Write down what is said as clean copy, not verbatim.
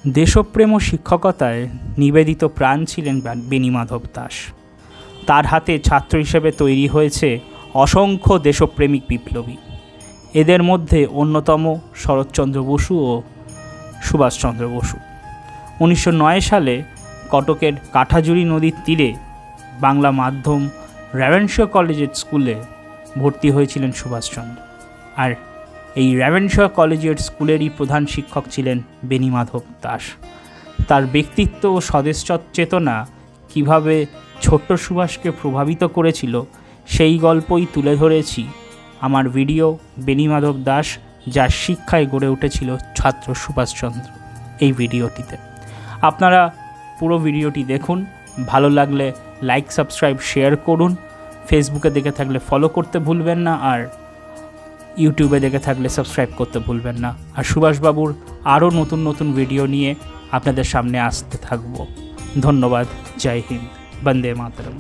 দেশপ্রেম ও শিক্ষকতায় নিবেদিত প্রাণ ছিলেন বেণীমাধব দাস। তার হাতে ছাত্র হিসেবে তৈরি হয়েছে অসংখ্য দেশপ্রেমিক বিপ্লবী। এদের মধ্যে অন্যতম শরৎচন্দ্র বসু ও সুভাষচন্দ্র বসু। 1909 সালে কটকের কাঠাজুড়ি নদীর তীরে বাংলা মাধ্যম রেভেনশা কলেজিয়েট স্কুলে ভর্তি হয়েছিলেন সুভাষচন্দ্র। আর এই রেভেনশা কলেজিয়েট স্কুলেরই প্রধান শিক্ষক ছিলেন বেণীমাধব দাস। তার ব্যক্তিত্ব ও স্বদেশ চেতনা কীভাবে ছোট্ট সুভাষকে প্রভাবিত করেছিল সেই গল্পই তুলে ধরেছি আমার ভিডিও বেণীমাধব দাস, যার শিক্ষায় গড়ে উঠেছিল ছাত্র সুভাষচন্দ্র এই ভিডিওটিতে। আপনারা পুরো ভিডিওটি দেখুন, ভালো লাগলে লাইক, সাবস্ক্রাইব, শেয়ার করুন। ফেসবুকে দেখে থাকলে ফলো করতে ভুলবেন না, আর ইউটিউবে দেখে থাকলে সাবস্ক্রাইব করতে ভুলবেন না। আর সুভাষবাবুর আরও নতুন নতুন ভিডিও নিয়ে আপনাদের সামনে আসতে থাকব। ধন্যবাদ। জয় হিন্দ। বন্দে মাতরম।